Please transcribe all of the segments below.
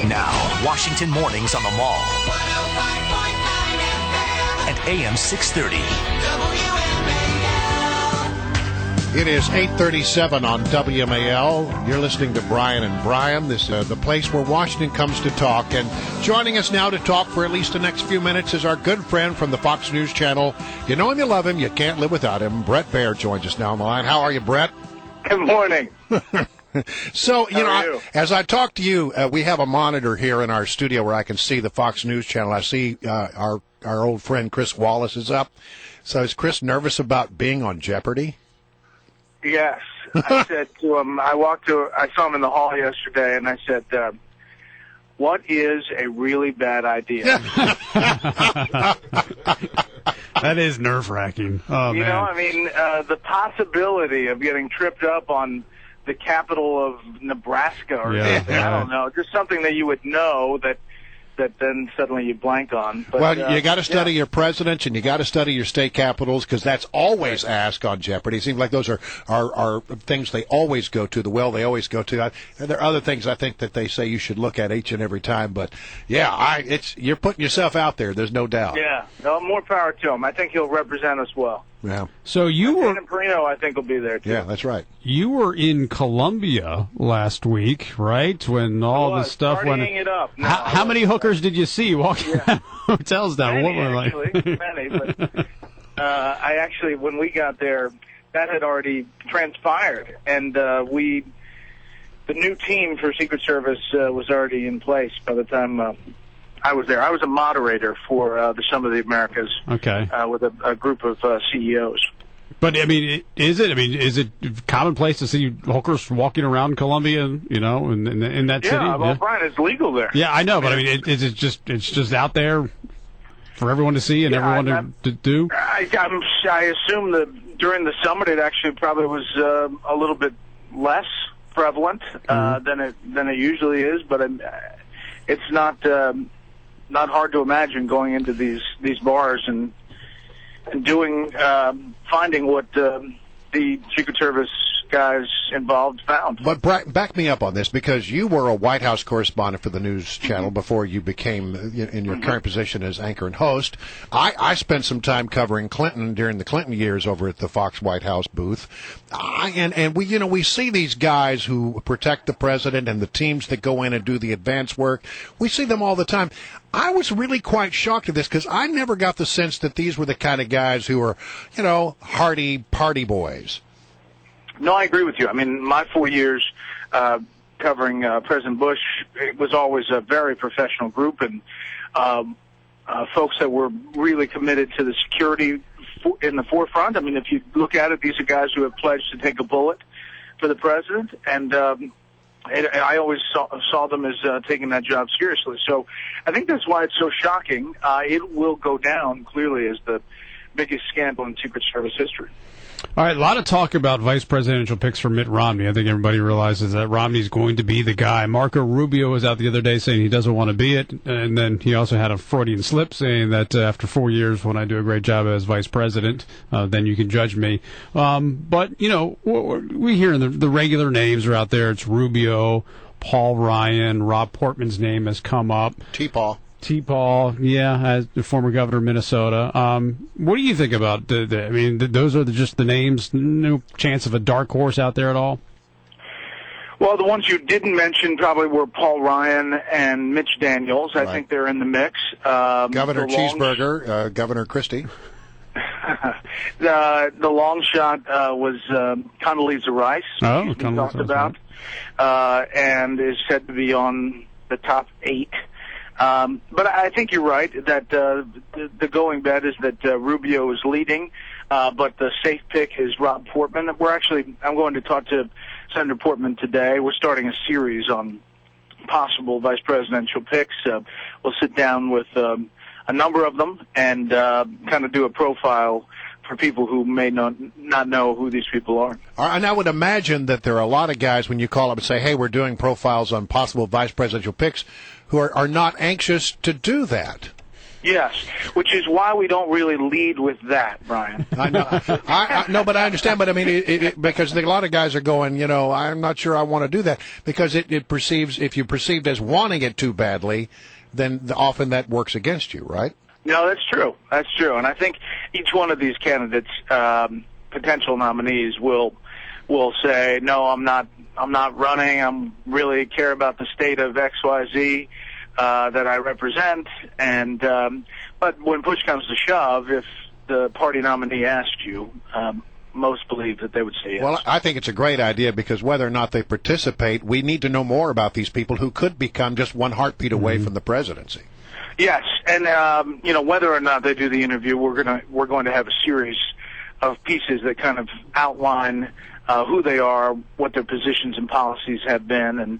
Now, Washington Mornings on the Mall. And AM 630. It is 8:37 on WMAL. You're listening to Brian and Brian. This is the place where Washington comes to talk. And joining us now to talk for at least the next few minutes is our good friend from the Fox News Channel. You know him, you love him, you can't live without him. BRET BAIER joins us now on the line. How are you, Brett? Good morning. So, as I talk to you, we have a monitor here in our studio where I can see the Fox News Channel. I see our old friend Chris Wallace is up. So is Chris nervous about being on Jeopardy? Yes. I said to him, I saw him in the hall yesterday, and I said, what is a really bad idea? That is nerve-wracking. Oh, you man. know, I mean, the possibility of getting tripped up on the capital of Nebraska or something, I don't know, just something that you would know that then suddenly you blank on. But, well, you got to study your presidents and you got to study your state capitals because that's always asked on Jeopardy. It seems like those are things they always go to, the well they always go to. There are other things I think that they say you should look at each and every time. But, you're putting yourself out there. There's no doubt. Yeah, no, more power to him. I think he'll represent us well. Yeah. So you were Perino, I think, will be there too. Yeah, that's right. You were in Columbia last week, right? When all this stuff went. It up. No, how many hookers did you see walking around hotels down? Many. But I actually, when we got there, that had already transpired, and the new team for Secret Service was already in place by the time I was there. I was a moderator for the Summit of the Americas. Okay. With a group of CEOs. But I mean, is it commonplace to see hookers walking around Columbia? You know, in that city? Yeah, well, Brian, it's legal there. Yeah, I know, but I mean, it's just out there for everyone to see and everyone to do. I assume that during the summit, it actually probably was a little bit less prevalent than it usually is, but it's not hard to imagine going into these bars and finding what the Secret Service guys involved found. But back me up on this, because you were a White House correspondent for the News Channel before you became in your current position as anchor and host. I spent some time covering Clinton during the Clinton years over at the Fox White House booth, and we see these guys who protect the president and the teams that go in and do the advance work. We see them all the time. I was really quite shocked at this because I never got the sense that these were the kind of guys who were, hardy party boys. No, I agree with you. I mean, my 4 years covering President Bush, it was always a very professional group and folks that were really committed to the security in the forefront. I mean, if you look at it, these are guys who have pledged to take a bullet for the president, and I always saw them as taking that job seriously. So I think that's why it's so shocking. It will go down, clearly, as the biggest scandal in Secret Service history. All right, a lot of talk about vice presidential picks for Mitt Romney. I think everybody realizes that Romney's going to be the guy. Marco Rubio was out the other day saying he doesn't want to be it, and then he also had a Freudian slip saying that after 4 years, when I do a great job as vice president, then you can judge me. But, we hear the regular names are out there. It's Rubio, Paul Ryan, Rob Portman's name has come up. T-Paul, as the former governor of Minnesota. What do you think about those are just the names? No chance of a dark horse out there at all? Well, the ones you didn't mention probably were Paul Ryan and Mitch Daniels. Right. I think they're in the mix. Governor Cheeseburger, Governor Christie. The long shot was Condoleezza Rice. Oh, she's been talked about, and is said to be on the top 8. But I think you're right that the going bet is that Rubio is leading, but the safe pick is Rob Portman. I'm going to talk to Senator Portman today. We're starting a series on possible vice presidential picks. We'll sit down with a number of them and kind of do a profile for people who may not know who these people are. And I would imagine that there are a lot of guys, when you call up and say, hey, we're doing profiles on possible vice presidential picks, who are not anxious to do that. Yes, which is why we don't really lead with that, Brian. I know. No, but I understand. But I mean, because a lot of guys are going, I'm not sure I want to do that because it perceives, if you perceived as wanting it too badly, then often that works against you, right? No, that's true. That's true. And I think each one of these candidates, potential nominees, will say, no, I'm not running. I'm really care about the state of XYZ. That I represent, and but when push comes to shove, if the party nominee asked you, most believe that they would say yes. Well, I think it's a great idea because whether or not they participate, we need to know more about these people who could become just one heartbeat away from the presidency. Yes, and whether or not they do the interview, we're going to have a series of pieces that kind of outline who they are, what their positions and policies have been, and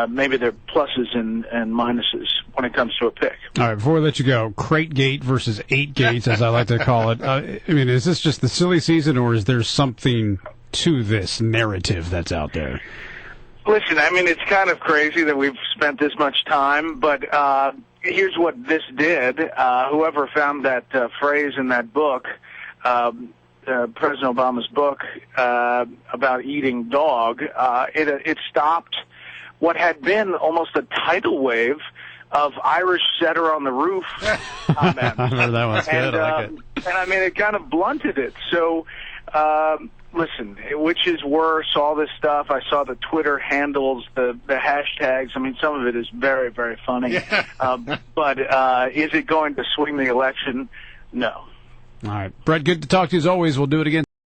maybe their pluses and minuses when it comes to a pick. All right, before we let you go, Crate Gate versus 8 Gates, as I like to call it. I mean, is this just the silly season, or is there something to this narrative that's out there? Listen, I mean, it's kind of crazy that we've spent this much time, but here's what this did. Whoever found that phrase in that book, President Obama's book about eating dog, it stopped what had been almost a tidal wave of Irish setter on the roof comments. I remember that one's good. I like it. And I mean, it kind of blunted it. So, listen, which is worse, all this stuff? I saw the Twitter handles, the hashtags. I mean, some of it is very, very funny. Yeah. But is it going to swing the election? No. All right. Brett, good to talk to you as always. We'll do it again.